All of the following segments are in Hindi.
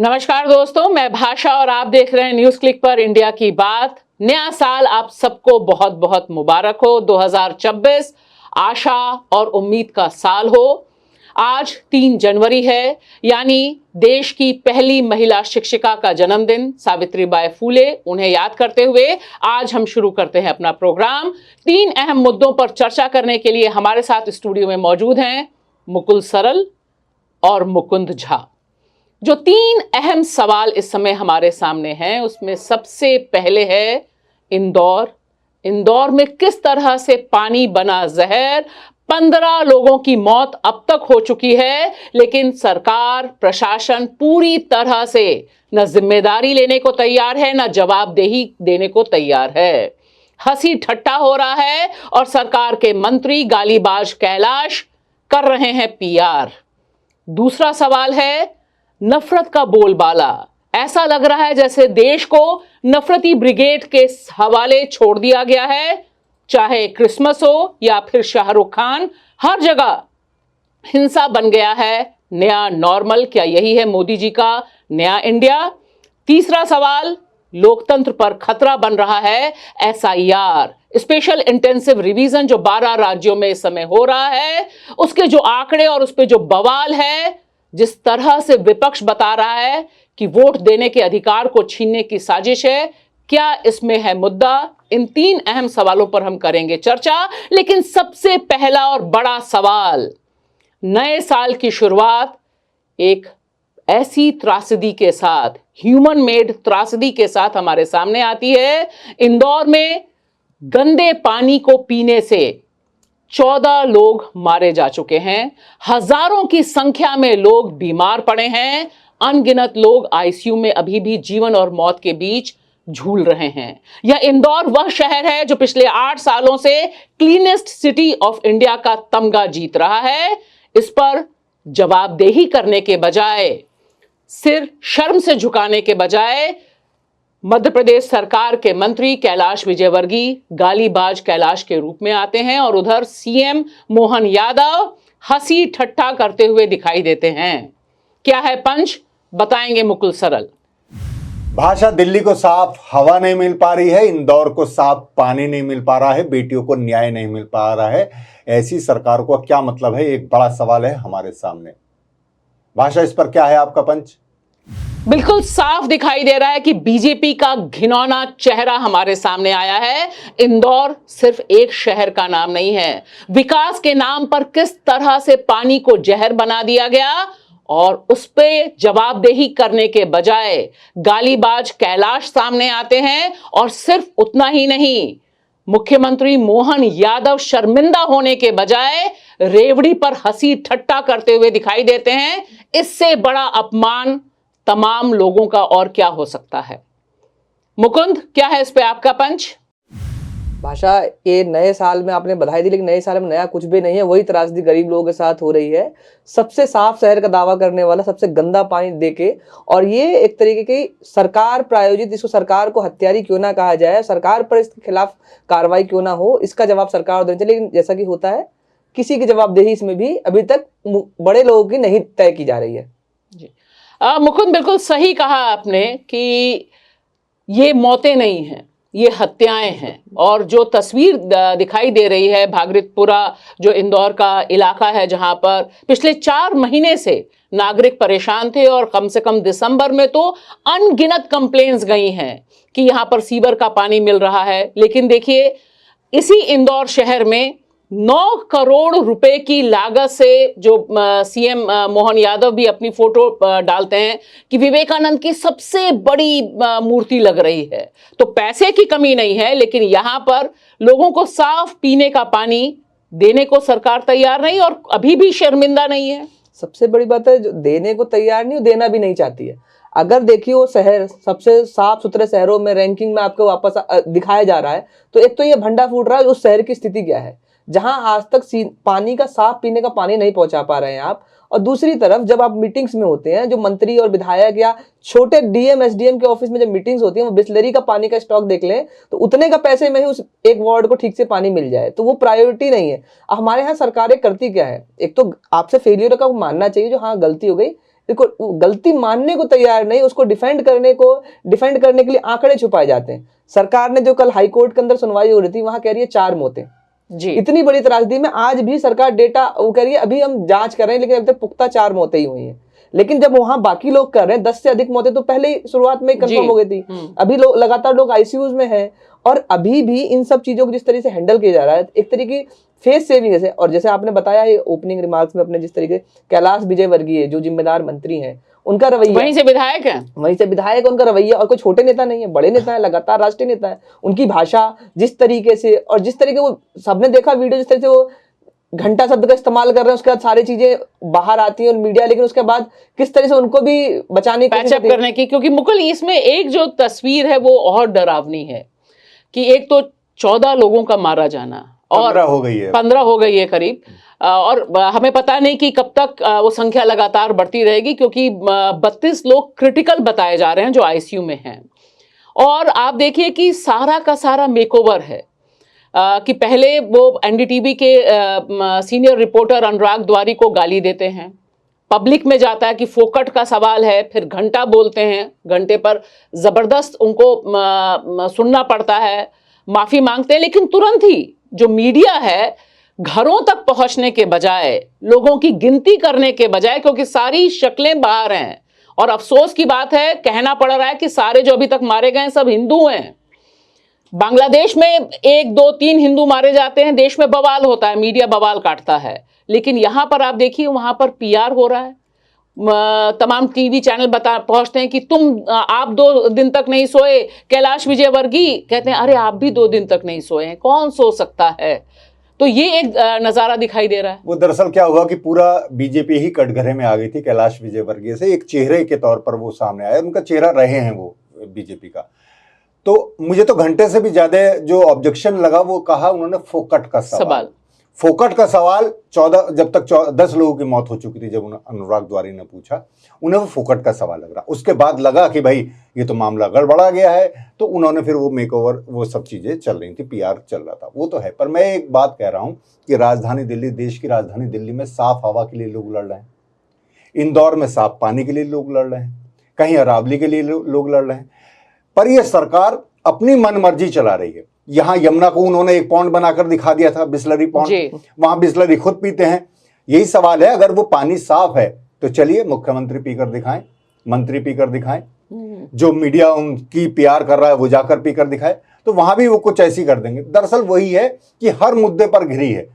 नमस्कार दोस्तों, मैं भाषा और आप देख रहे हैं न्यूज क्लिक पर इंडिया की बात। नया साल आप सबको बहुत बहुत मुबारक हो। 2026 आशा और उम्मीद का साल हो। आज 3 जनवरी है, यानी देश की पहली महिला शिक्षिका का जन्मदिन सावित्रीबाई फूले। उन्हें याद करते हुए आज हम शुरू करते हैं अपना प्रोग्राम। 3 अहम मुद्दों पर चर्चा करने के लिए हमारे साथ स्टूडियो में मौजूद हैं मुकुल सरल और मुकुंद झा। जो 3 अहम सवाल इस समय हमारे सामने हैं, उसमें सबसे पहले है इंदौर। इंदौर में किस तरह से पानी बना जहर। 15 लोगों की मौत अब तक हो चुकी है, लेकिन सरकार प्रशासन पूरी तरह से न जिम्मेदारी लेने को तैयार है, न जवाबदेही देने को तैयार है। हंसी ठट्टा हो रहा है और सरकार के मंत्री गालीबाज कैलाश कर रहे हैं पीआर। दूसरा सवाल है नफरत का बोलबाला। ऐसा लग रहा है जैसे देश को नफरती ब्रिगेड के हवाले छोड़ दिया गया है। चाहे क्रिसमस हो या फिर शाहरुख खान, हर जगह हिंसा बन गया है नया नॉर्मल। क्या यही है मोदी जी का नया इंडिया? तीसरा सवाल, लोकतंत्र पर खतरा बन रहा है एसआईआर, स्पेशल इंटेंसिव रिवीजन, जो 12 राज्यों में इस समय हो रहा है। उसके जो आंकड़े और उस पर जो बवाल है, जिस तरह से विपक्ष बता रहा है कि वोट देने के अधिकार को छीनने की साजिश है, क्या इसमें है मुद्दा? इन 3 अहम सवालों पर हम करेंगे चर्चा। लेकिन सबसे पहला और बड़ा सवाल, नए साल की शुरुआत एक ऐसी त्रासदी के साथ, ह्यूमन मेड त्रासदी के साथ हमारे सामने आती है। इंदौर में गंदे पानी को पीने से 14 लोग मारे जा चुके हैं। हजारों की संख्या में लोग बीमार पड़े हैं। अनगिनत लोग आईसीयू में अभी भी जीवन और मौत के बीच झूल रहे हैं। यह इंदौर वह शहर है जो पिछले 8 सालों से क्लीनेस्ट सिटी ऑफ इंडिया का तमगा जीत रहा है। इस पर जवाबदेही करने के बजाय, सिर शर्म से झुकाने के बजाय, मध्य प्रदेश सरकार के मंत्री कैलाश विजयवर्गीय गालीबाज कैलाश के रूप में आते हैं और उधर सीएम मोहन यादव हंसी ठट्ठा करते हुए दिखाई देते हैं। क्या है पंच, बताएंगे मुकुल सरल। भाषा, दिल्ली को साफ हवा नहीं मिल पा रही है, इंदौर को साफ पानी नहीं मिल पा रहा है, बेटियों को न्याय नहीं मिल पा रहा है। ऐसी सरकार को क्या मतलब है? एक बड़ा सवाल है हमारे सामने। भाषा, इस पर क्या है आपका पंच? बिल्कुल साफ दिखाई दे रहा है कि बीजेपी का घिनौना चेहरा हमारे सामने आया है। इंदौर सिर्फ एक शहर का नाम नहीं है। विकास के नाम पर किस तरह से पानी को जहर बना दिया गया और उस पे जवाबदेही करने के बजाय गालीबाज कैलाश सामने आते हैं। और सिर्फ उतना ही नहीं, मुख्यमंत्री मोहन यादव शर्मिंदा होने के बजाय रेवड़ी पर हंसी ठट्टा करते हुए दिखाई देते हैं। इससे बड़ा अपमान तमाम लोगों का और क्या हो सकता है? मुकुंद, क्या है इस पे आपका पंच? भाषा, ये नए साल में आपने बधाई दी, लेकिन नए साल में नया कुछ भी नहीं है। वही त्रासदी गरीब लोगों के साथ हो रही है। सबसे साफ शहर का दावा करने वाला, सबसे गंदा पानी देके, और ये एक तरीके की सरकार प्रायोजित, इसको सरकार को हत्यारी क्यों ना कहा जाए, सरकार पर इसके खिलाफ कार्रवाई क्यों ना हो, इसका जवाब सरकार देनी चाहिए। लेकिन जैसा कि होता है, किसी की जवाबदेही इसमें भी अभी तक बड़े लोगों की नहीं तय की जा रही है। जी मुकुंद, बिल्कुल सही कहा आपने कि ये मौतें नहीं हैं, ये हत्याएं हैं। और जो तस्वीर दिखाई दे रही है भागीरथपुरा, जो इंदौर का इलाका है, जहां पर पिछले 4 महीने से नागरिक परेशान थे और कम से कम दिसंबर में तो अनगिनत कंप्लेंट्स गई हैं कि यहां पर सीवर का पानी मिल रहा है। लेकिन देखिए, इसी इंदौर शहर में 9 करोड़ रुपए की लागत से, जो सीएम मोहन यादव भी अपनी फोटो डालते हैं कि विवेकानंद की सबसे बड़ी मूर्ति लग रही है। तो पैसे की कमी नहीं है, लेकिन यहां पर लोगों को साफ पीने का पानी देने को सरकार तैयार नहीं और अभी भी शर्मिंदा नहीं है। सबसे बड़ी बात है, जो देने को तैयार नहीं, देना भी नहीं चाहती है। अगर देखिए, वो शहर सबसे साफ सुथरे शहरों में रैंकिंग में आपको वापस दिखाया जा रहा है, तो एक तो ये भंडा फूट रहा है उस शहर की स्थिति क्या है, जहां आज तक पानी का, साफ पीने का पानी नहीं पहुंचा पा रहे हैं आप। और दूसरी तरफ जब आप मीटिंग्स में होते हैं, जो मंत्री और विधायक या छोटे डीएम एसडीएम के ऑफिस में जब मीटिंग्स होती हैं, वो बिस्लरी का पानी का स्टॉक देख लें तो उतने का पैसे में ही उस एक वार्ड को ठीक से पानी मिल जाए, तो वो प्रायोरिटी नहीं है। हमारे यहाँ सरकारें करती क्या है, एक तो आपसे फेलियर का मानना चाहिए, जो हाँ गलती हो गई, देखो गलती मानने को तैयार नहीं, उसको डिफेंड करने के लिए आंकड़े छुपाए जाते हैं। सरकार ने जो कल हाई कोर्ट के अंदर सुनवाई हो रही थी, वहां कह रही है 4 मौतें जी। इतनी बड़ी त्रासदी में आज भी सरकार डेटा वो कह रही है अभी हम जांच कर रहे हैं, लेकिन अभी तक पुख्ता 4 मौतें ही हुई हैं। लेकिन जब वहां बाकी लोग कर रहे हैं 10 से अधिक मौतें तो पहले ही शुरुआत में कंफर्म हो गई थी। अभी लोग लगातार लोग आईसीयूज में हैं और अभी भी इन सब चीजों को जिस तरीके से हैंडल किया जा रहा है, एक तरीके फेस सेविंग है। और जैसे आपने बताया ये ओपनिंग रिमार्क्स में अपने, जिस तरीके कैलाश विजयवर्गीय जो जिम्मेदार मंत्री हैं उनका रवैया, वहीं से विधायक है, उनका रवैया, और कोई छोटे नेता नहीं है, बड़े नेता है, लगातार राष्ट्रीय नेता है। उनकी भाषा जिस तरीके से, और जिस तरीके वो सबने देखा वीडियो, जिस तरह से वो घंटा शब्द का इस्तेमाल कर रहे हैं, उसके बाद सारी चीजें बाहर आती हैं और मीडिया, लेकिन उसके बाद किस तरह से उनको भी बचाने की पैचअप करने की। क्योंकि मुकुल इसमें एक जो तस्वीर है वो और डरावनी है कि एक तो 14 लोगों का मारा जाना और 15 हो गई है, 15 हो गई है करीब, और हमें पता नहीं कि कब तक वो संख्या लगातार बढ़ती रहेगी, क्योंकि 32 लोग क्रिटिकल बताए जा रहे हैं जो आईसीयू में हैं। और आप देखिए कि सारा का सारा मेकओवर है कि पहले वो एनडीटीवी के सीनियर रिपोर्टर अनुराग द्वारी को गाली देते हैं, पब्लिक में जाता है कि फोकट का सवाल है, फिर घंटा बोलते हैं, घंटे पर जबरदस्त उनको सुनना पड़ता है, माफी मांगते हैं, लेकिन तुरंत ही जो मीडिया है घरों तक पहुंचने के बजाय, लोगों की गिनती करने के बजाय, क्योंकि सारी शक्लें बाहर हैं, और अफसोस की बात है कहना पड़ रहा है कि सारे जो अभी तक मारे गए सब हिंदू हैं। बांग्लादेश में 1, 2, 3 हिंदू मारे जाते हैं, देश में बवाल होता है, मीडिया बवाल काटता है, लेकिन यहां पर आप देखिए वहां पर पीआर हो रहा है। तमाम टीवी चैनल पहुंचते हैं कि आप 2 दिन तक नहीं सोए, कैलाश विजयवर्गीय कहते हैं अरे आप भी 2 दिन तक नहीं सोए हैं, कौन सो सकता है। तो ये एक नजारा दिखाई दे रहा है। वो दरअसल क्या हुआ कि पूरा बीजेपी ही कटघरे में आ गई थी कैलाश विजयवर्गीय से, एक चेहरे के तौर पर वो सामने आया, उनका चेहरा रहे हैं वो बीजेपी का। तो मुझे तो घंटे से भी ज्यादा जो ऑब्जेक्शन लगा वो कहा उन्होंने फोकट का सवाल। फोकट का सवाल 14, जब तक 10 लोगों की मौत हो चुकी थी, जब अनुराग द्वारी ने पूछा, उन्हें वो फोकट का सवाल लग रहा। उसके बाद लगा कि भाई ये तो मामला गड़बड़ा गया है, तो उन्होंने फिर वो मेकओवर, वो सब चीजें चल रही थी, पीआर चल रहा था, वो तो है। पर मैं एक बात कह रहा हूं कि राजधानी दिल्ली, देश की राजधानी दिल्ली में साफ हवा के लिए लोग लड़ रहे हैं, इंदौर में साफ पानी के लिए लोग लड़ रहे हैं, कहीं अरावली के लिए लोग लड़ रहे हैं, पर यह सरकार अपनी मनमर्जी चला रही है। यहां यमुना को उन्होंने एक पॉन्ड बनाकर दिखा दिया था, बिस्लरी पॉन्ड, वहां बिस्लरी खुद पीते हैं। यही सवाल है, अगर वो पानी साफ है तो चलिए मुख्यमंत्री पीकर दिखाएं, मंत्री पीकर दिखाएं, जो मीडिया उनकी पीआर कर रहा है वो जाकर पीकर दिखाए, तो वहां भी वो कुछ ऐसी कर देंगे। दरअसल वही है कि हर मुद्दे पर घिरी है,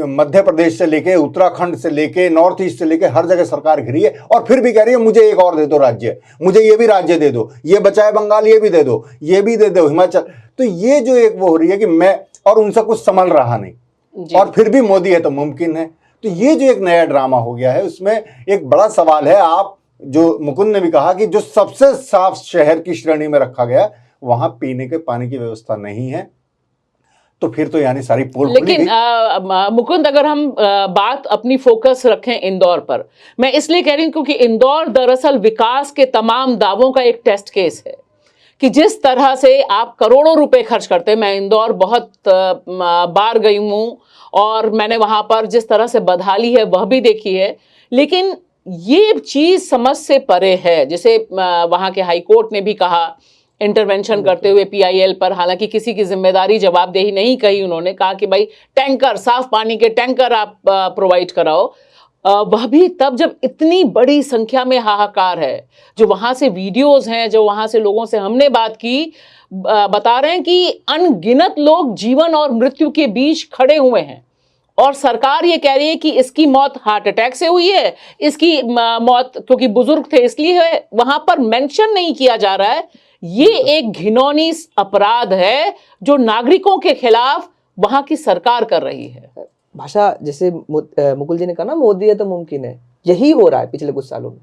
मध्य प्रदेश से लेके, उत्तराखंड से लेके, नॉर्थ ईस्ट से लेके हर जगह सरकार घिरी है, और फिर भी कह रही है मुझे एक और दे दो राज्य, मुझे ये भी राज्य दे दो, ये बचाए बंगाल ये भी दे दो, ये भी दे दो हिमाचल। तो ये जो एक वो हो रही है कि मैं, और उनसे कुछ संभल रहा नहीं, और फिर भी मोदी है तो मुमकिन है। तो ये जो एक नया ड्रामा हो गया है, उसमें एक बड़ा सवाल है। आप जो मुकुंद ने भी कहा कि जो सबसे साफ शहर की श्रेणी में रखा गया, वहां पीने के पानी की व्यवस्था नहीं है, तो फिर तो यानी सारी पोल खुली। लेकिन मुकुंद, अगर हम बात अपनी फोकस रखें इंदौर पर, मैं इसलिए कह रही हूं क्योंकि इंदौर दरअसल विकास के तमाम दावों का एक टेस्ट केस है कि जिस तरह से आप करोड़ों रुपए खर्च करते हैं। मैं इंदौर बहुत बार गई हूं और मैंने वहां पर जिस तरह से बदहाली है वह भी देखी है, लेकिन ये चीज समझ से परे है। जैसे वहां के हाई कोर्ट ने भी कहा इंटरवेंशन करते हुए पीआईएल पर, हालांकि किसी की जिम्मेदारी जवाबदेही नहीं कही, उन्होंने कहा कि भाई टैंकर, साफ पानी के टैंकर आप प्रोवाइड कराओ। वह भी तब जब इतनी बड़ी संख्या में हाहाकार है। जो वहां से वीडियोस हैं, जो वहां से लोगों से हमने बात की, बता रहे हैं कि अनगिनत लोग जीवन और मृत्यु के बीच खड़े हुए हैं, और सरकार ये कह रही है कि इसकी मौत हार्ट अटैक से हुई है, इसकी मौत क्योंकि बुजुर्ग थे इसलिए है। वहां पर मेंशन नहीं किया जा रहा है। ये एक घिनौनी अपराध है जो नागरिकों के खिलाफ वहां की सरकार कर रही है। भाषा, जैसे मुकुल जी ने कहा ना, मोदी है तो मुमकिन है, यही हो रहा है पिछले कुछ सालों में।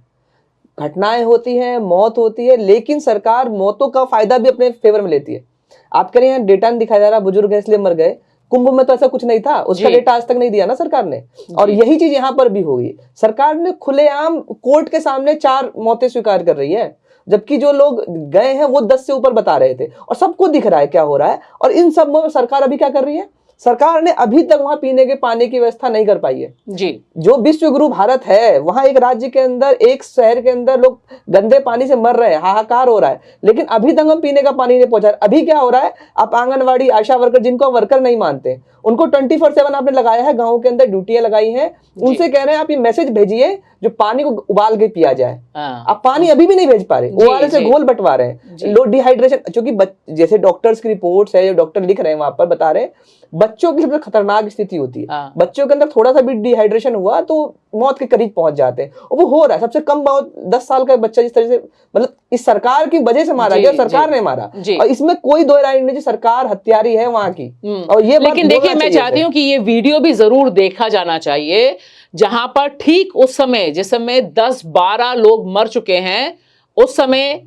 घटनाएं होती हैं, मौत होती है, लेकिन सरकार मौतों का फायदा भी अपने फेवर में लेती है। आप कह रहे हैं डेटा नहीं दिखाया जा रहा, बुजुर्ग है इसलिए मर गए, कुंभ में तो ऐसा कुछ नहीं था, उसका डेटा आज तक नहीं दिया ना सरकार ने। और यही चीज यहाँ पर भी होगी। सरकार ने खुलेआम कोर्ट के सामने 4 मौतें स्वीकार कर रही है, जबकि जो लोग गए हैं वो 10 से ऊपर बता रहे थे, और सबको दिख रहा है क्या हो रहा है। और इन सब में सरकार अभी क्या कर रही है, सरकार ने अभी तक वहां पीने के पानी की व्यवस्था नहीं कर पाई है। जी। जो विश्व गुरु भारत है, वहां एक राज्य के अंदर, एक शहर के अंदर लोग गंदे पानी से मर रहे हैं, हाहाकार हो रहा है, लेकिन अभी तक हम पीने का पानी नहीं पहुंचा। अभी क्या हो रहा है, आप आंगनवाड़ी आशा वर्कर, जिनको वर्कर नहीं मानते, उनको 24/7 आपने लगाया है, गाँव के अंदर ड्यूटियां लगाई हैं, उनसे कह रहे हैं आप ये मैसेज भेजिए जो पानी को उबाल के पिया जाए। आप पानी अभी भी नहीं भेज पा रहे, ओआरएस से घोल बंटवा रहे हैं। लो डिहाइड्रेशन, क्योंकि जैसे डॉक्टर्स की रिपोर्ट्स है, जो डॉक्टर लिख रहे हैं वहां पर बता रहे हैं, बच्चों की सबसे खतरनाक स्थिति होती है। बच्चों के अंदर थोड़ा सा भी डिहाइड्रेशन हुआ तो मौत के करीब पहुंच जाते हैं, और वो हो रहा है। सबसे कम मौत 10 साल का बच्चा जिस तरह से, मतलब इस सरकार की वजह से मारा गया, सरकार ने मारा, और इसमें कोई दो राय नहीं, सरकार हत्यारी है वहां की। और ये लेकिन देखिए, मैं चाहती हूँ कि ये वीडियो भी जरूर देखा जाना चाहिए, जहां पर ठीक उस समय, जिस समय 10-12 लोग मर चुके हैं, उस समय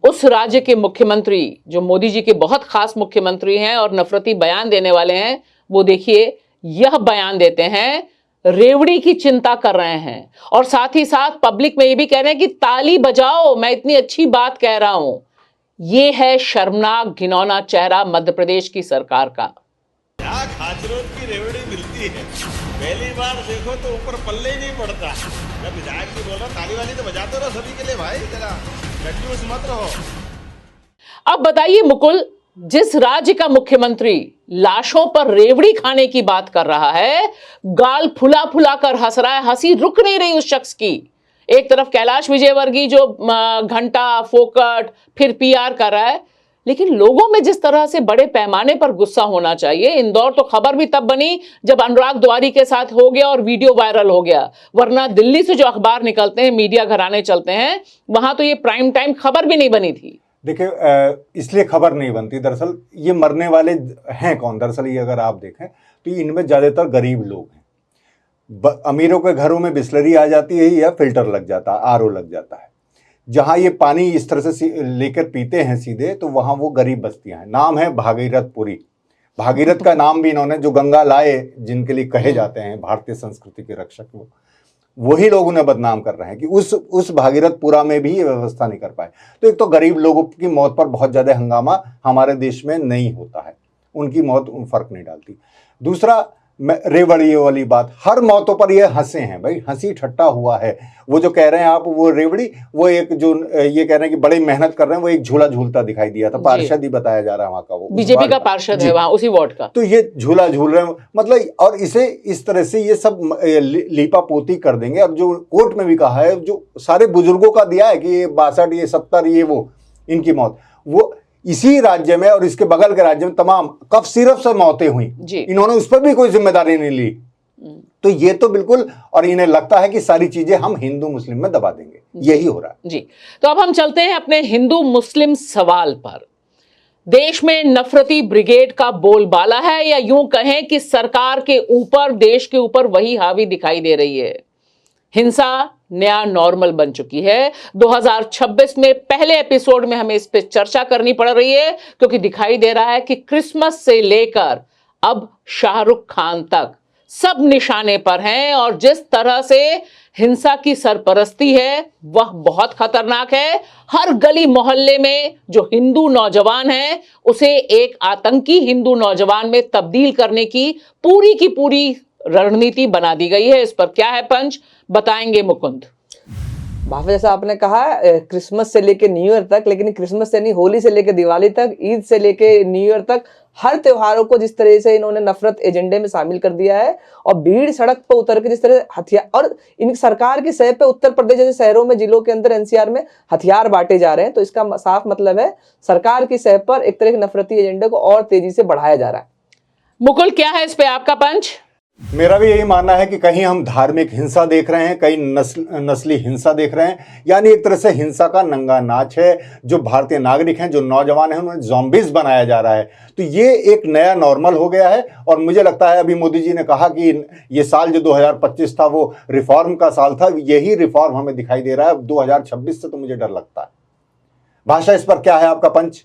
उस राज्य के मुख्यमंत्री, जो मोदी जी के बहुत खास मुख्यमंत्री हैं और नफरती बयान देने वाले हैं, वो देखिए यह बयान देते हैं, रेवड़ी की चिंता कर रहे हैं, और साथ ही साथ पब्लिक में ये भी कह रहे हैं कि ताली बजाओ, मैं इतनी अच्छी बात कह रहा हूं। ये है शर्मनाक घिनौना चेहरा मध्य प्रदेश की सरकार का। यहाँ खाचरोद की रेवड़ी मिलती है, पहली बार देखो तो ऊपर पल्ले ही नहीं पड़ता। जब विधायक जी बोल रहा, ताली वाली तो बजाते रहो सभी के लिए भाई, जरा कंफ्यूज मत रहो। अब बताइए मुकुल, जिस राज्य का मुख्यमंत्री लाशों पर रेवड़ी खाने की बात कर रहा है, गाल फुला फुला कर हंस रहा है, हंसी रुक नहीं रही उस शख्स की। एक तरफ कैलाश विजयवर्गीय जो घंटा फोकट फिर पीआर कर रहा है, लेकिन लोगों में जिस तरह से बड़े पैमाने पर गुस्सा होना चाहिए। इंदौर तो खबर भी तब बनी जब अनुराग द्वारी के साथ हो गया और वीडियो वायरल हो गया, वरना दिल्ली से जो अखबार निकलते हैं, मीडिया घराने चलते हैं, वहां तो ये प्राइम टाइम खबर भी नहीं बनी थी। देखिए, इसलिए खबर नहीं बनती। दरअसल ये मरने वाले हैं कौन? दरअसल ये अगर आप देखें तो इनमें ज़्यादातर गरीब लोग हैं। अमीरों के घरों में बिस्लरी आ जाती है या फिल्टर लग जाता है, आरओ लग जाता है। जहाँ ये पानी इस तरह से लेकर पीते हैं सीधे, तो वहाँ वो गरीब बस्तियाँ हैं। नाम है भागीरथपुरी। भागीरथ का नाम भी इन्होंने, जो गंगा लाए जिनके लिए कहे जाते हैं भारतीय संस्कृति के रक्षक, वही लोग उन्हें बदनाम कर रहे हैं कि उस भागीरथपुरा में भी ये व्यवस्था नहीं कर पाए। तो एक तो गरीब लोगों की मौत पर बहुत ज़्यादा हंगामा हमारे देश में नहीं होता है, उनकी मौत फर्क नहीं डालती। दूसरा, रेवड़ी वाली बात, हर मौतों पर ये हंसे हैं भाई, हंसी ठट्टा हुआ है। वो जो कह रहे हैं आप, वो रेवड़ी, वो एक जो ये कह रहे हैं कि बड़ी मेहनत कर रहे हैं, वो एक झूला झूलता दिखाई दिया था, पार्षद ही बताया जा रहा है वहाँ का, वो बीजेपी का पार्षद है वहाँ उसी वार्ड का। तो ये झूला झूल रहे हैं, मतलब, और इसे इस तरह से ये सब लीपा पोती कर देंगे। और जो कोर्ट में भी कहा है, जो सारे बुजुर्गों का दिया है कि ये 62, ये 70, ये वो इनकी मौत, वो इसी राज्य में और इसके बगल के राज्य में तमाम कफ सिरप से मौतें हुई, इन्होंने उस पर भी कोई जिम्मेदारी नहीं ली। तो ये तो बिल्कुल, और इन्हें लगता है कि सारी चीजें हम हिंदू मुस्लिम में दबा देंगे, यही हो रहा है जी। तो अब हम चलते हैं अपने हिंदू मुस्लिम सवाल पर। देश में नफरती ब्रिगेड का बोलबाला है, या यूं कहें कि सरकार के ऊपर, देश के ऊपर वही हावी दिखाई दे रही है। हिंसा नया नॉर्मल बन चुकी है। 2026 में पहले एपिसोड में हमें इस पे चर्चा करनी पड़ रही है, क्योंकि दिखाई दे रहा है कि क्रिसमस से लेकर अब शाहरुख खान तक सब निशाने पर हैं, और जिस तरह से हिंसा की सरपरस्ती है वह बहुत खतरनाक है। हर गली मोहल्ले में जो हिंदू नौजवान है, उसे एक आतंकी हिंदू नौजवान में तब्दील करने की पूरी रणनीति बना दी गई है। इस पर क्या है पंच, बताएंगे मुकुंद। भावे, जैसा आपने कहा क्रिसमस से लेके न्यू ईयर तक, लेकिन क्रिसमस से नहीं, होली से लेके दिवाली तक, ईद से लेके न्यू ईयर तक, हर त्योहारों को जिस तरह से इन्होंने नफरत एजेंडे में शामिल कर दिया है, और भीड़ सड़क पर उतर के जिस तरह हथियार, और इन सरकार की सह पे उत्तर प्रदेश जैसे शहरों में, जिलों के अंदर, एनसीआर में हथियार बांटे जा रहे हैं, तो इसका साफ मतलब है सरकार की सह पर एक तरह के नफरती एजेंडे को और तेजी से बढ़ाया जा रहा है। मुकुल, क्या है इस पे आपका पंच? मेरा भी यही मानना है कि कहीं हम धार्मिक हिंसा देख रहे हैं, कहीं नस्ली हिंसा देख रहे हैं, यानी एक तरह से हिंसा का नंगा नाच है। जो भारतीय नागरिक हैं, जो नौजवान हैं, उन्हें ज़ॉम्बीज बनाया जा रहा है। तो ये एक नया नॉर्मल हो गया है, और मुझे लगता है अभी मोदी जी ने कहा कि ये साल जो 2025 था वो रिफॉर्म का साल था, यही रिफॉर्म हमें दिखाई दे रहा है 2026 से। तो मुझे डर लगता है। भाषा, इस पर क्या है आपका पंच?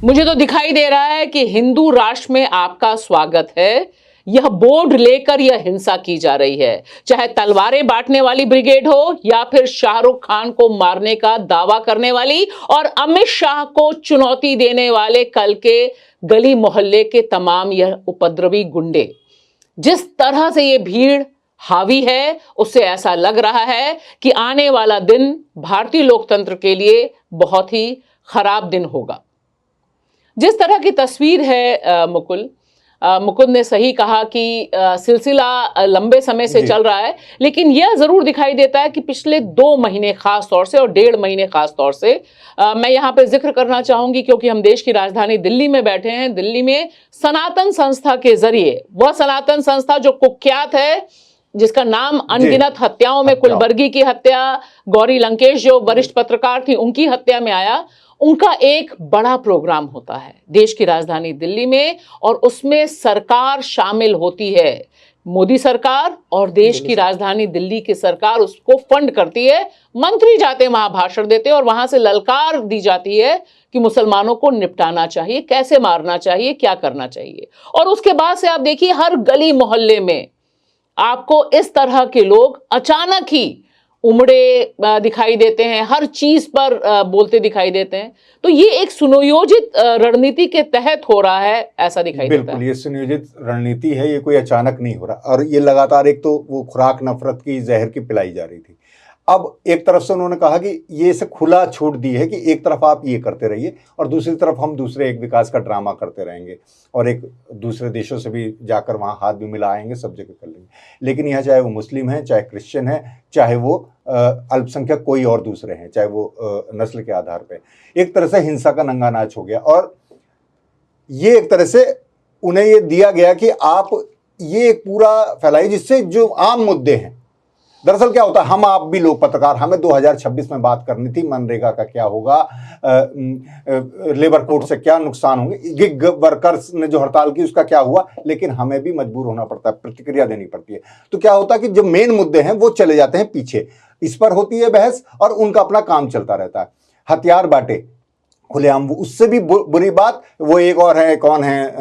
मुझे तो दिखाई दे रहा है कि हिंदू राष्ट्र में आपका स्वागत है, यह बोर्ड लेकर यह हिंसा की जा रही है। चाहे तलवारें बांटने वाली ब्रिगेड हो, या फिर शाहरुख खान को मारने का दावा करने वाली और अमित शाह को चुनौती देने वाले कल के गली मोहल्ले के तमाम यह उपद्रवी गुंडे, जिस तरह से ये भीड़ हावी है, उससे ऐसा लग रहा है कि आने वाला दिन भारतीय लोकतंत्र के लिए बहुत ही खराब दिन होगा। जिस तरह की तस्वीर है मुकुंद ने सही कहा कि सिलसिला लंबे समय से चल रहा है, लेकिन यह जरूर दिखाई देता है कि पिछले 2 महीने खास तौर से और 1.5 महीने खास तौर से मैं यहाँ पे जिक्र करना चाहूंगी, क्योंकि हम देश की राजधानी दिल्ली में बैठे हैं। दिल्ली में सनातन संस्था के जरिए, वह सनातन संस्था जो कुख्यात है, जिसका नाम अनगिनत हत्याओं में, कुलबर्गी की हत्या, गौरी लंकेश जो वरिष्ठ पत्रकार थी उनकी हत्या में आया, उनका एक बड़ा प्रोग्राम होता है देश की राजधानी दिल्ली में, और उसमें सरकार शामिल होती है, मोदी सरकार और देश की राजधानी दिल्ली की सरकार उसको फंड करती है। मंत्री जाते हैं वहां, भाषण देते हैं, और वहां से ललकार दी जाती है कि मुसलमानों को निपटाना चाहिए, कैसे मारना चाहिए, क्या करना चाहिए। और उसके बाद से आप देखिए हर गली मोहल्ले में आपको इस तरह के लोग अचानक ही उमड़े दिखाई देते हैं, हर चीज पर बोलते दिखाई देते हैं। तो ये एक सुनियोजित रणनीति के तहत हो रहा है, ऐसा दिखाई देता है। बिल्कुल, ये सुनियोजित रणनीति है, ये कोई अचानक नहीं हो रहा। और ये लगातार, एक तो वो खुराक नफरत की, जहर की पिलाई जा रही थी। अब एक तरफ से उन्होंने कहा कि ये से खुला छूट दी है कि एक तरफ आप ये करते रहिए और दूसरी तरफ हम दूसरे एक विकास का ड्रामा करते रहेंगे, और एक दूसरे देशों से भी जाकर वहाँ हाथ भी मिलाएंगे, सब जगह कर लेंगे। लेकिन यहाँ चाहे वो मुस्लिम है, चाहे क्रिश्चियन है, चाहे वो अल्पसंख्यक कोई और दूसरे हैं, चाहे वो नस्ल के आधार पे, एक तरह से हिंसा का नंगा नाच हो गया। और ये एक तरह से उन्हें ये दिया गया कि आप ये एक पूरा फैलाइए, जिससे जो आम मुद्दे हैं, दरअसल क्या होता है, हम आप भी लोग पत्रकार, हमें 2026 में बात करनी थी, मनरेगा का क्या होगा, लेबर कोड से क्या नुकसान होंगे, गिग वर्कर्स ने जो हड़ताल की उसका क्या हुआ, लेकिन हमें भी मजबूर होना पड़ता है, प्रतिक्रिया देनी पड़ती है। तो क्या होता है कि जो मेन मुद्दे हैं वो चले जाते हैं पीछे, इस पर होती है बहस और उनका अपना काम चलता रहता है। हथियार बांटे खुलेआम, उससे भी बुरी बात, वो एक और है, कौन है,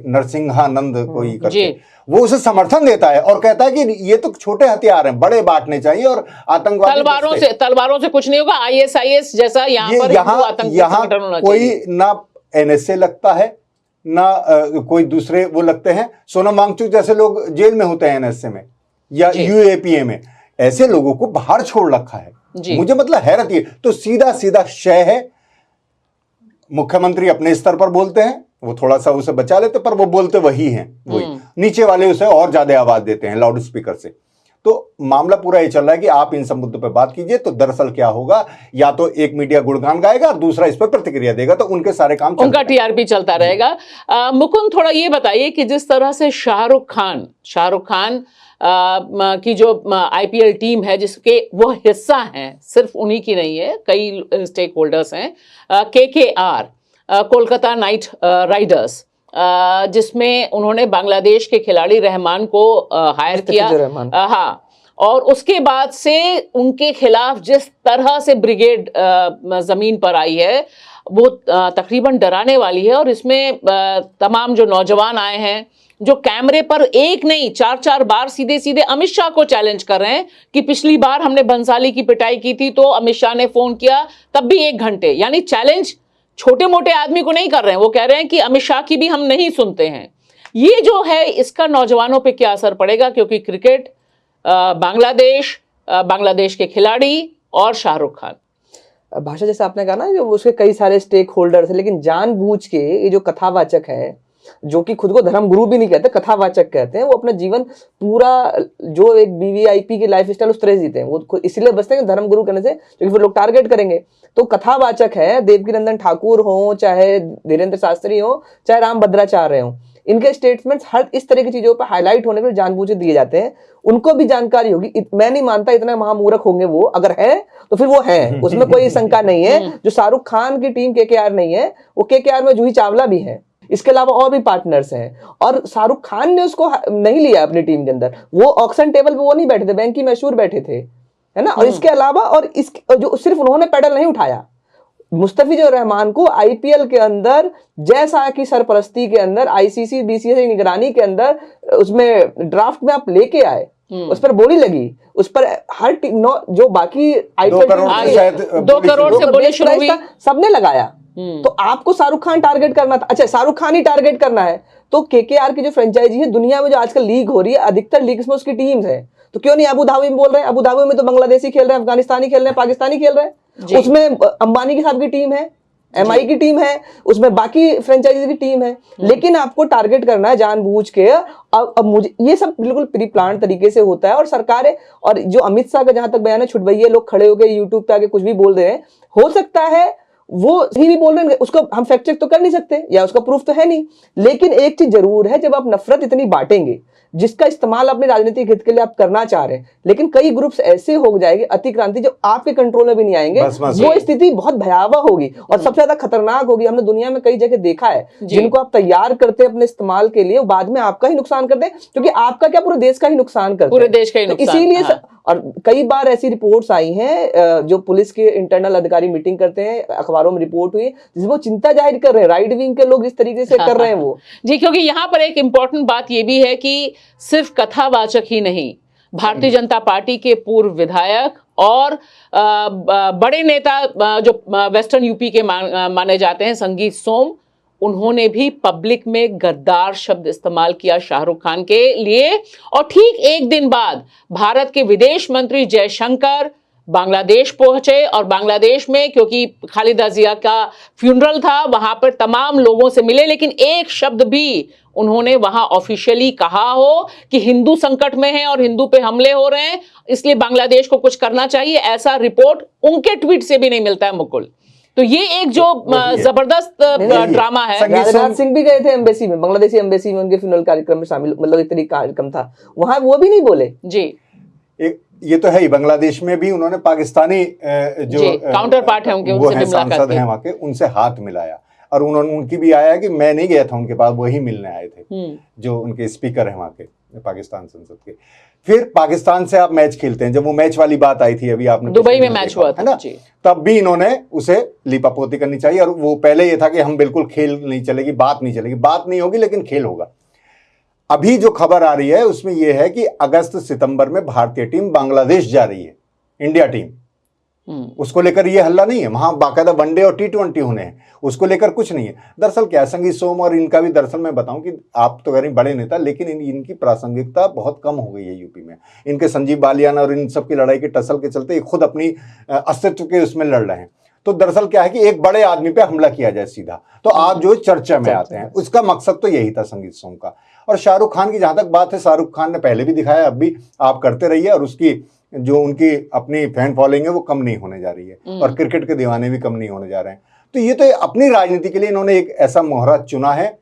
नरसिंहानंद कोई करके, वो उसे समर्थन देता है और कहता है कि ये तो छोटे हथियार हैं, बड़े बांटने चाहिए, और आतंकवादी तलवारों से कुछ नहीं होगा। ISIS जैसा यहाँ कोई ना NSA लगता है, ना कोई दूसरे वो लगते हैं, सोनम वांगचुक जैसे लोग जेल में होते हैं NSA में या UAPA में, ऐसे लोगों को बाहर छोड़ रखा है। मुझे मतलब हैरत ये, तो सीधा सीधा शय है। मुख्यमंत्री अपने स्तर पर बोलते हैं, वो थोड़ा सा उसे बचा लेते, पर वो बोलते वही हैं, वही नीचे वाले उसे और ज्यादा आवाज देते हैं लाउड स्पीकर से। तो मामला पूरा ये चल रहा है कि आप इन सब मुद्दों पे बात कीजिए, तो दरअसल क्या होगा, या तो एक मीडिया गुणगान गाएगा, दूसरा इस पर प्रतिक्रिया देगा, तो उनके सारे काम, उनका TRP चलता रहेगा। मुकुंद, थोड़ा ये बताइए कि जिस तरह से शाहरुख खान की जो IPL टीम है, जिसके वो हिस्सा हैं, सिर्फ उन्हीं की नहीं है, कई स्टेक होल्डर्स हैं, KKR, कोलकाता नाइट राइडर्स, जिसमें उन्होंने बांग्लादेश के खिलाड़ी रहमान को हायर किया, हाँ, और उसके बाद से उनके खिलाफ जिस तरह से ब्रिगेड जमीन पर आई है, वो तकरीबन डराने वाली है। और इसमें तमाम जो नौजवान आए हैं, जो कैमरे पर एक नहीं 4-4 बार सीधे सीधे अमित शाह को चैलेंज कर रहे हैं कि पिछली बार हमने बंसाली की पिटाई की थी तो अमित शाह ने फोन किया, तब भी 1 घंटे, यानी चैलेंज छोटे मोटे आदमी को नहीं कर रहे हैं, वो कह रहे हैं कि अमित शाह की भी हम नहीं सुनते हैं। ये जो है, इसका नौजवानों पे क्या असर पड़ेगा, क्योंकि क्रिकेट, बांग्लादेश के खिलाड़ी और शाहरुख खान। भाषा, जैसे आपने कहा ना, जो उसके कई सारे स्टेक होल्डर्स है, लेकिन जानबूझ के ये जो कथावाचक है, जो कि खुद को धर्म गुरु भी नहीं कहते, कथावाचक कहते हैं, वो अपना जीवन पूरा जो एक VVIP की लाइफ स्टाइल उस तरह जीते हैं, वो इसलिए बचते हैं कि धर्म गुरु कहने से, क्योंकि फिर लोग टारगेट करेंगे। तो कथावाचक है, देवकीनंदन ठाकुर हो, चाहे धीरेन्द्र शास्त्री हो, चाहे राम भद्राचार्य हो, इनके स्टेटमेंट्स हर इस तरह की चीजों पर हाईलाइट होने के लिए जानबूझ दिए जाते हैं। उनको भी जानकारी होगी, मैं नहीं मानता इतना महामूर्ख होंगे वो, अगर है तो फिर वो है, उसमें कोई शंका नहीं है। जो शाहरुख खान की टीम KKR नहीं है, वो KKR में जूही चावला भी है, इसके अलावा और भी पार्टनर्स हैं, और शाहरुख खान ने उसको नहीं लिया अपनी टीम के अंदर, वो ऑक्शन टेबल पे वो नहीं बैठे थे, बैंक की मशहूर बैठे थे, है ना। और इसके अलावा, और जो सिर्फ उन्होंने पेडल नहीं उठाया, मुस्तफिजुर रहमान को IPL के अंदर जैसा कि सरपरस्ती के अंदर ICC BCCI की निगरानी के अंदर उसमें ड्राफ्ट में आप लेके आए, उस पर बोली लगी, उस पर हर जो बाकी IPL 2 करोड़ से बोली शुरू हुई, सबने लगाया, तो आपको शाहरुख खान टारगेट करना था, अच्छा शाहरुख खान ही टारगेट करना है, तो केकेआर की जो फ्रेंचाइजी है दुनिया में जो आजकल लीग हो रही है, अधिकतर लीग्स में उसकी टीम्स है, तो क्यों नहीं अबू धाबी में बोल रहे हैं? अबू धाबी में तो बांग्लादेशी खेल रहे हैं, अफगानिस्तानी खेल रहे हैं, पाकिस्तानी खेल रहे हैं, उसमें अंबानी के साहब की टीम है, एमआई की टीम है, उसमें बाकी फ्रेंचाइजी की टीम है, लेकिन आपको टारगेट करना है जानबूझ के। अब मुझे ये सब बिल्कुल प्री प्लान तरीके से होता है, और सरकारें, और जो अमित शाह का जहां तक बयान है, छुटभैया लोग खड़े होकर यूट्यूब पे आके कुछ भी बोल रहे हैं, हो सकता है वो सही भी बोल रहे हैं, उसको हम फैक्ट चेक तो कर नहीं सकते या उसका प्रूफ तो है नहीं, लेकिन एक चीज जरूर है, जब आप नफरत इतनी बांटेंगे जिसका इस्तेमाल अपने राजनीतिक हित के लिए आप करना चाह रहे हैं, लेकिन कई ग्रुप्स ऐसे हो जाएंगे अतिक्रांति जो आपके कंट्रोल में भी नहीं आएंगे, वो स्थिति बहुत भयावह होगी और सबसे ज्यादा खतरनाक होगी। हमने दुनिया में कई जगह देखा है, जिनको आप तैयार करते हैं अपने इस्तेमाल के लिए, बाद में आपका ही नुकसान करते हैं, क्योंकि आपका क्या पूरे देश का ही नुकसान करते हैं, पूरे देश का ही नुकसान। इसीलिए और कई बार ऐसी रिपोर्ट्स आई हैं, जो पुलिस के इंटरनल अधिकारी मीटिंग करते हैं, अखबारों में रिपोर्ट हुई, जिसमें वो चिंता जाहिर कर रहे हैं राइट विंग के लोग इस तरीके से कर रहे हैं वो। जी, क्योंकि यहाँ पर एक इम्पोर्टेंट बात ये भी है कि सिर्फ कथावाचक ही नहीं, भारतीय जनता पार्टी के पूर्व विधायक और बड़े नेता जो वेस्टर्न यूपी के माने जाते हैं, संगीत सोम, उन्होंने भी पब्लिक में गद्दार शब्द इस्तेमाल किया शाहरुख खान के लिए। और ठीक एक दिन बाद भारत के विदेश मंत्री जयशंकर बांग्लादेश पहुंचे, और बांग्लादेश में क्योंकि खालिदा जिया का फ्यूनरल था, वहां पर तमाम लोगों से मिले, लेकिन एक शब्द भी उन्होंने वहां ऑफिशियली कहा हो कि हिंदू संकट में है और हिंदू पे हमले हो रहे हैं, इसलिए बांग्लादेश को कुछ करना चाहिए, ऐसा रिपोर्ट उनके ट्वीट से भी नहीं मिलता है मुकुल। तो ये एक जो जबरदस्त ड्रामा है। राजनाथ सिंह भी गए थे एम्बेसी में, बांग्लादेशी एम्बेसी में, उनके फ्यूनरल कार्यक्रम में शामिल, मतलब एक तरीका कार्यक्रम था वहां, वो भी नहीं बोले जी। ये तो है ही, बांग्लादेश में भी उन्होंने पाकिस्तानी जो काउंटर पार्ट है उनके, उनसे है, सांसद हैं वहां के, उनसे हाथ मिलाया, और उन्होंने, उनकी भी आया कि मैं नहीं गया था उनके पास, वही मिलने आए थे जो उनके स्पीकर हैं वहां के पाकिस्तान संसद के। फिर पाकिस्तान से आप मैच खेलते हैं, जब वो मैच वाली बात आई थी अभी आपने दुबई में मैच हुआ था ना, तब भी इन्होंने उसे लीपापोती करनी चाहिए, और वो पहले ये था कि हम बिल्कुल खेल नहीं चलेगी, बात नहीं चलेगी, बात नहीं होगी लेकिन खेल होगा। अभी जो खबर आ रही है उसमें यह है कि अगस्त सितंबर में भारतीय टीम बांग्लादेश जा रही है, इंडिया टीम, उसको लेकर ये हल्ला नहीं है, वहां बाकायदा वनडे और T20 होने हैं, उसको लेकर कुछ नहीं है। दरअसल क्या, संगीत सोम और इनका भी, दरअसल मैं बताऊं कि आप तो कह रहे हैं बड़े नेता, लेकिन इनकी प्रासंगिकता बहुत कम हो गई है यूपी में। इनके संजीव बालियान और इन सब की लड़ाई के टसल के चलते खुद अपनी अस्तित्व के उसमें लड़ रहे हैं। तो दरअसल क्या है कि एक बड़े आदमी पे हमला किया जाए सीधा, तो आप जो चर्चा में आते हैं, उसका मकसद तो यही था संगीत सोम का। और शाहरुख खान की जहां तक बात है, शाहरुख खान ने पहले भी दिखाया, अब भी आप करते रहिए, और उसकी जो उनकी अपनी फैन फॉलोइंग है वो कम नहीं होने जा रही है, और क्रिकेट के दीवाने भी कम नहीं होने जा रहे हैं। तो ये तो अपनी राजनीति के लिए इन्होंने एक ऐसा मोहरा चुना है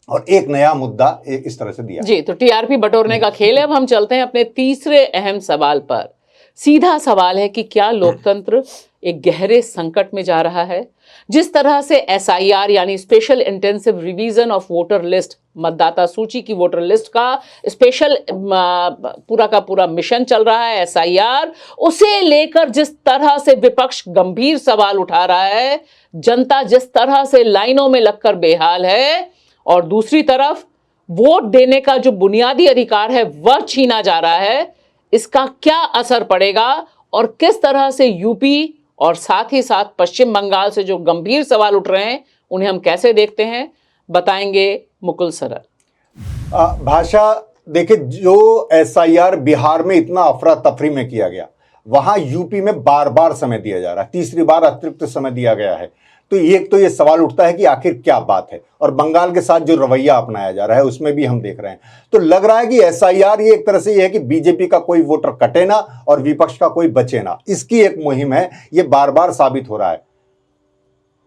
और एक नया मुद्दा इस तरह से दिया जी। तो टीआरपी बटोरने का खेल है। अब हम चलते हैं अपने तीसरे अहम सवाल पर। सीधा सवाल है कि क्या लोकतंत्र एक गहरे संकट में जा रहा है? जिस तरह से SIR यानी special intensive revision of voter list, मतदाता सूची की वोटर लिस्ट का स्पेशल पूरा का पूरा मिशन चल रहा है SIR, उसे लेकर जिस तरह से विपक्ष गंभीर सवाल उठा रहा है, जनता जिस तरह से लाइनों में लगकर बेहाल है, और दूसरी तरफ वोट देने का जो बुनियादी अधिकार है वह छीना जा रहा है, इसका क्या असर पड़ेगा और किस तरह से यूपी और साथ ही साथ पश्चिम बंगाल से जो गंभीर सवाल उठ रहे हैं उन्हें हम कैसे देखते हैं, बताएंगे मुकुल सरल। भाषा देखिए, जो SIR बिहार में इतना अफरा तफरी में किया गया, वहां यूपी में बार बार समय दिया जा रहा है, तीसरी बार अतिरिक्त समय दिया गया है। तो एक तो ये सवाल उठता है कि आखिर क्या बात है, और बंगाल के साथ जो रवैया अपनाया जा रहा है उसमें भी हम देख रहे हैं। तो लग रहा है कि SIR ये एक तरह से ये है कि बीजेपी का कोई वोटर कटे ना और विपक्ष का कोई बचे ना, इसकी एक मुहिम है, ये बार बार साबित हो रहा है।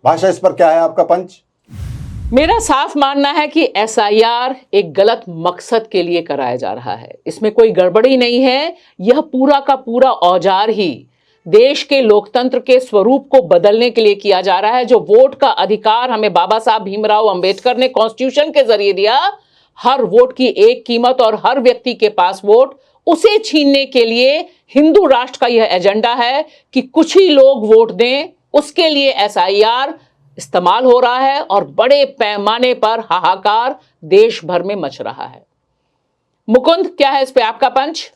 भाषा, इस पर क्या है आपका पंच? मेरा साफ मानना है कि SIR एक गलत मकसद के लिए कराया जा रहा है, इसमें कोई गड़बड़ी नहीं है। यह पूरा का पूरा औजार ही देश के लोकतंत्र के स्वरूप को बदलने के लिए किया जा रहा है। जो वोट का अधिकार हमें बाबा साहब भीमराव अंबेडकर ने कॉन्स्टिट्यूशन के जरिए दिया, हर वोट की एक कीमत और हर व्यक्ति के पास वोट, उसे छीनने के लिए हिंदू राष्ट्र का यह एजेंडा है कि कुछ ही लोग वोट दें, उसके लिए SIR इस्तेमाल हो रहा है और बड़े पैमाने पर हाहाकार देश भर में मच रहा है। मुकुंद, क्या है इस पे आपका पंच?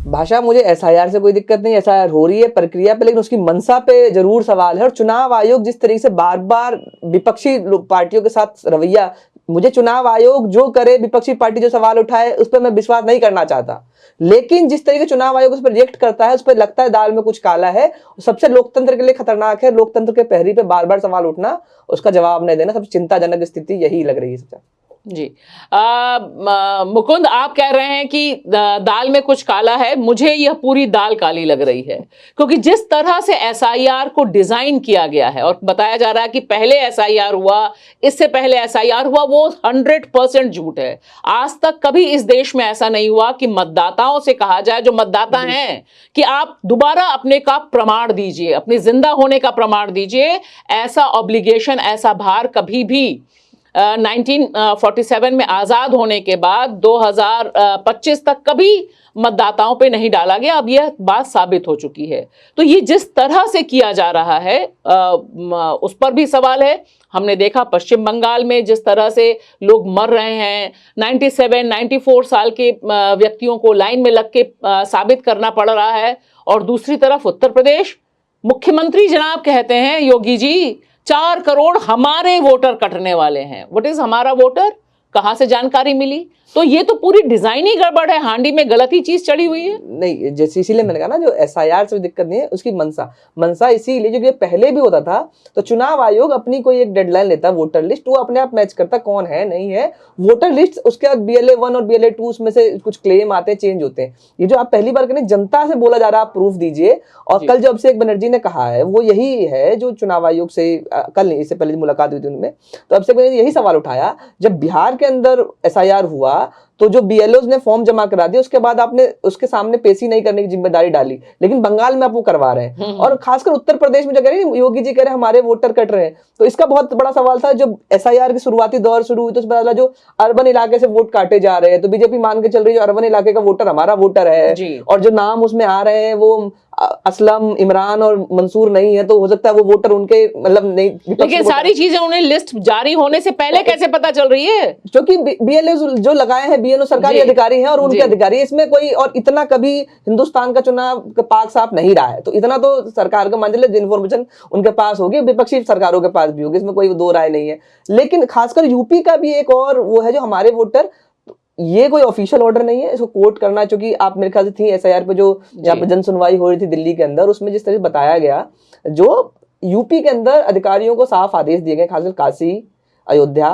भाषा, मुझे एसआईआर से कोई दिक्कत नहीं, एसआईआर हो रही है प्रक्रिया पे, लेकिन उसकी मंशा पे जरूर सवाल है। और चुनाव आयोग जिस तरीके से बार बार विपक्षी पार्टियों के साथ रवैया, मुझे चुनाव आयोग जो करे, विपक्षी पार्टी जो सवाल उठाए, उस पर मैं विश्वास नहीं करना चाहता, लेकिन जिस तरीके चुनाव आयोग उस पर रिएक्ट करता है, उस पर लगता है दाल में कुछ काला है। सबसे लोकतंत्र के लिए खतरनाक है, लोकतंत्र के पहरी पे बार बार सवाल उठना, उसका जवाब नहीं देना। सबसे चिंताजनक स्थिति यही लग रही है सबसे। जी मुकुंद, आप कह रहे हैं कि दाल में कुछ काला है। मुझे यह पूरी दाल काली लग रही है, क्योंकि जिस तरह से एसआईआर को डिजाइन किया गया है और बताया जा रहा है कि पहले एसआईआर हुआ, इससे पहले एसआईआर हुआ, वो 100% झूठ है। आज तक कभी इस देश में ऐसा नहीं हुआ कि मतदाताओं से कहा जाए, जो मतदाता हैं, कि आप दोबारा अपने का प्रमाण दीजिए, अपने जिंदा होने का प्रमाण दीजिए। ऐसा ऑब्लिगेशन, ऐसा भार कभी भी 1947 में आजाद होने के बाद 2025 तक कभी मतदाताओं पे नहीं डाला गया। अब यह बात साबित हो चुकी है। तो ये जिस तरह से किया जा रहा है उस पर भी सवाल है। हमने देखा पश्चिम बंगाल में जिस तरह से लोग मर रहे हैं, 94 साल के व्यक्तियों को लाइन में लग के साबित करना पड़ रहा है। और दूसरी तरफ उत्तर प्रदेश, मुख्यमंत्री जनाब कहते हैं योगी जी 4 करोड़ हमारे वोटर कटने वाले हैं। व्हाट इज हमारा वोटर? कहां से जानकारी मिली? तो ये तो पूरी डिजाइन ही गड़बड़ है, हांडी में गलत ही चीज चढ़ी हुई है। नहीं, जैसे इसीलिए मैंने कहा ना, जो एसआईआर से दिक्कत नहीं है, उसकी मंशा इसीलिए, जो कि पहले भी होता था, तो चुनाव आयोग अपनी कोई एक डेडलाइन लेता है, वोटर लिस्ट वो अपने आप मैच करता कौन है नहीं है, वोटर लिस्ट, उसके बाद BLA 1 और BLA 2 उसमें से कुछ क्लेम आते हैं, चेंज होते हैं। ये जो आप पहली बार करें, जनता से बोला जा रहा है आप प्रूफ दीजिए। और कल जो अभिषेक बनर्जी ने कहा है वो यही है, जो चुनाव आयोग से कल नहीं, इससे पहले मुलाकात हुई थी उनमें, तो अभिषेक बनर्जी यही सवाल उठाया। जब बिहार के अंदर एसआईआर हुआ तो जो BLOs ने फॉर्म जमा करा दिया, उसके बाद आपने उसके सामने पेशी नहीं करने की जिम्मेदारी डाली, लेकिन बंगाल में आप वो करवा रहे हैं। और खासकर उत्तर प्रदेश में जो कह रहे हैं योगी जी, कह रहे हैं हमारे वोटर कट रहे हैं, तो इसका बहुत बड़ा सवाल था। जब एसआईआर की शुरुआती दौर शुरू हुई तो उसमें पता जो अर्बन इलाके से वोट काटे जा रहे हैं, तो बीजेपी मान के चल रही है जो अर्बन इलाके का वोटर हमारा वोटर है, और जो नाम उसमें आ रहे हैं वो असलम, इमरान और मंसूर नहीं है, तो हो सकता है वो वोटर उनके मतलब नहीं। लेकिन सारी चीजें उन्हें लिस्ट जारी होने से पहले कैसे पता चल रही है? क्योंकि BLO जो लगाए हैं, BLO सरकारी अधिकारी हैं और उनके अधिकारी, इसमें कोई और इतना कभी हिंदुस्तान का चुनाव पाक साफ नहीं रहा है, तो इतना तो सरकार का मान लीजिए इन्फॉर्मेशन उनके पास होगी, विपक्षी सरकारों के पास भी होगी, इसमें कोई दो राय नहीं है। लेकिन खासकर यूपी का भी एक और वो है, जो हमारे वोटर, ये कोई ऑफिशियल ऑर्डर नहीं है, इसको कोर्ट करना, क्योंकि आप मेरे ख्याल से थी एसआईआर पे जो यहाँ पे जन सुनवाई हो रही थी दिल्ली के अंदर, उसमें जिस तरह से बताया गया, जो यूपी के अंदर अधिकारियों को साफ आदेश दिए गए, खासकर काशी, अयोध्या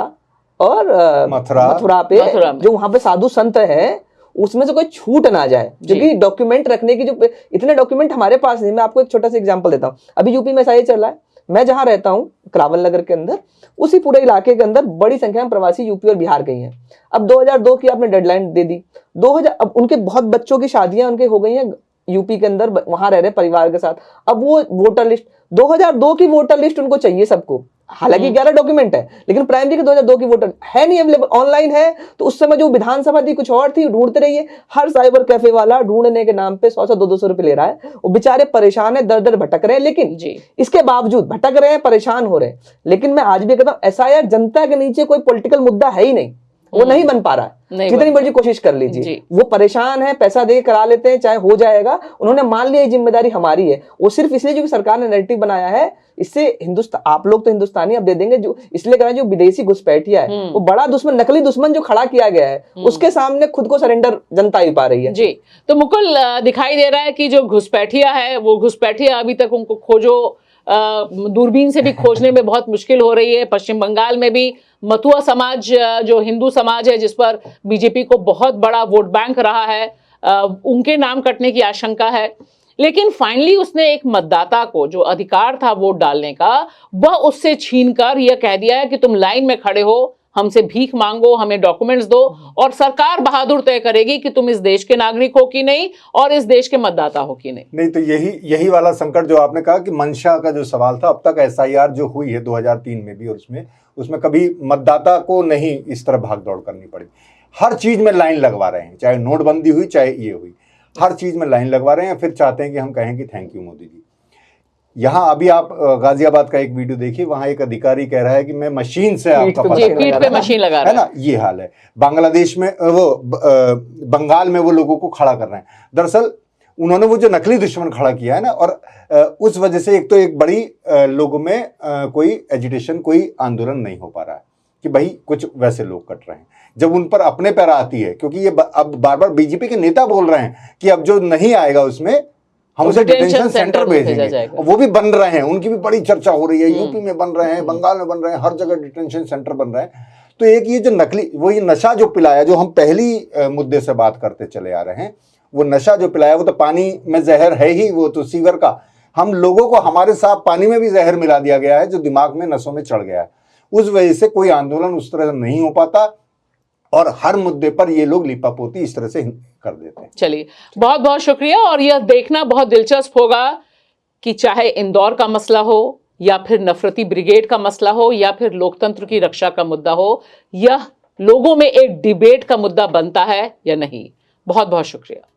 और मथुरा पे जो वहां पे साधु संत हैं, उसमें से कोई छूट ना जाए, क्योंकि डॉक्यूमेंट रखने की जो इतने डॉक्यूमेंट हमारे पास नहीं। मैं आपको एक छोटा सा एग्जांपल देता हूँ। अभी यूपी में एसआईआर चल रहा है, मैं जहां रहता हूं करावल नगर के अंदर, उसी पूरे इलाके के अंदर बड़ी संख्या में प्रवासी यूपी और बिहार के हैं। अब 2002 की आपने डेडलाइन दे दी, 2000 अब उनके बहुत बच्चों की शादियां उनके हो गई हैं यूपी के अंदर, वहां रह रहे परिवार के साथ। अब वो वोटर लिस्ट 2002 की वोटर लिस्ट उनको चाहिए सबको, हालांकि 11 डॉक्यूमेंट है, लेकिन प्राइमरी के 2002 की वोटर है नहीं अवेलेबल, ऑनलाइन है। तो उस समय जो विधानसभा थी कुछ और थी, ढूंढते रहिए। हर साइबर कैफे वाला ढूंढने के नाम पे 100 200 रुपए ले रहा है, वो बेचारे परेशान है, दर दर भटक रहे हैं। लेकिन इसके बावजूद भटक रहे हैं, परेशान हो रहे हैं, लेकिन मैं आज भी कहता हूं एसआईआर जनता के नीचे कोई पॉलिटिकल मुद्दा है ही नहीं, वो नहीं बन पा रहा है, जितनी मर्जी कोशिश कर लीजिए। वो परेशान है, पैसा दे करा लेते हैं, चाहे हो जाएगा। उन्होंने मान लिया ये जिम्मेदारी हमारी है, वो सिर्फ इसलिए जो सरकार ने नैरेटिव बनाया है, इससे हिंदुस्तान, आप लोग तो हिंदुस्तानी अब दे देंगे, जो इसलिए करा जो विदेशी घुसपैठिया है, वो बड़ा दुश्मन, नकली दुश्मन जो खड़ा किया गया है, उसके सामने खुद को सरेंडर जनता ही पा रही है। जी, तो मुकुल दिखाई दे रहा है कि जो घुसपैठिया है, वो घुसपैठिया अभी तक उनको खोजो, दूरबीन से भी खोजने में बहुत मुश्किल हो रही है। पश्चिम बंगाल में भी मथुआ समाज, जो हिंदू समाज है, जिस पर बीजेपी को बहुत बड़ा वोट बैंक रहा है, उनके नाम कटने की आशंका है। लेकिन फाइनली उसने एक मतदाता को जो अधिकार था वोट डालने का, वह उससे छीनकर यह कह दिया है कि तुम लाइन में खड़े हो, हमसे भीख मांगो, हमें डॉक्यूमेंट्स दो, और सरकार बहादुर तय करेगी कि तुम इस देश के नागरिक हो कि नहीं और इस देश के मतदाता हो कि नहीं। तो यही वाला संकट जो आपने कहा कि मंशा का जो सवाल था, अब तक एसआईआर जो हुई है 2003 में भी, और उसमें कभी मतदाता को नहीं इस तरह भाग दौड़ करनी पड़ी। हर चीज में लाइन लगवा रहे हैं, चाहे नोटबंदी हुई, चाहे ये हुई, हर चीज में लाइन लगवा रहे हैं। फिर चाहते हैं कि हम कहें कि थैंक यू मोदी जी। यहाँ अभी आप गाजियाबाद का एक वीडियो देखिए, वहां एक अधिकारी कह रहा है कि मैं मशीन से आपका पीठ पे मशीन लगा रहा है ना, ये हाल है। बांग्लादेश में वो बंगाल में वो लोगों को खड़ा कर रहे हैं। दरअसल उन्होंने वो जो नकली दुश्मन खड़ा किया है ना, और उस वजह से एक तो एक बड़ी लोगों में कोई एजिटेशन, कोई आंदोलन नहीं हो पा रहा है कि भाई कुछ वैसे लोग कट रहे हैं। जब उन पर अपने पैर आती है, क्योंकि ये अब बार बार बीजेपी के नेता बोल रहे हैं कि अब जो नहीं आएगा उसमें हम उसे डिटेंशन सेंटर भेजेंगे, वो भी बन रहे हैं, उनकी भी बड़ी चर्चा हो रही है, यूपी में बन रहे हैं, बंगाल में बन रहे हैं, हर जगह डिटेंशन सेंटर बन रहे हैं। तो एक ये जो नकली, वो ये नशा जो पिलाया, जो हम पहली मुद्दे से बात करते चले आ रहे हैं, वो नशा जो पिलाया वो तो पानी में जहर है ही, वो तो सीवर का। हम लोगों को हमारे साथ पानी में भी जहर मिला दिया गया है, जो दिमाग में, नसों में चढ़ गया है। उस वजह से कोई आंदोलन उस तरह से नहीं हो पाता, और हर मुद्दे पर ये लोग लिपापोती इस तरह से कर देते हैं। चलिए, बहुत बहुत शुक्रिया। और यह देखना बहुत दिलचस्प होगा कि चाहे इंदौर का मसला हो, या फिर नफरती ब्रिगेड का मसला हो, या फिर लोकतंत्र की रक्षा का मुद्दा हो, यह लोगों में एक डिबेट का मुद्दा बनता है या नहीं। बहुत बहुत शुक्रिया।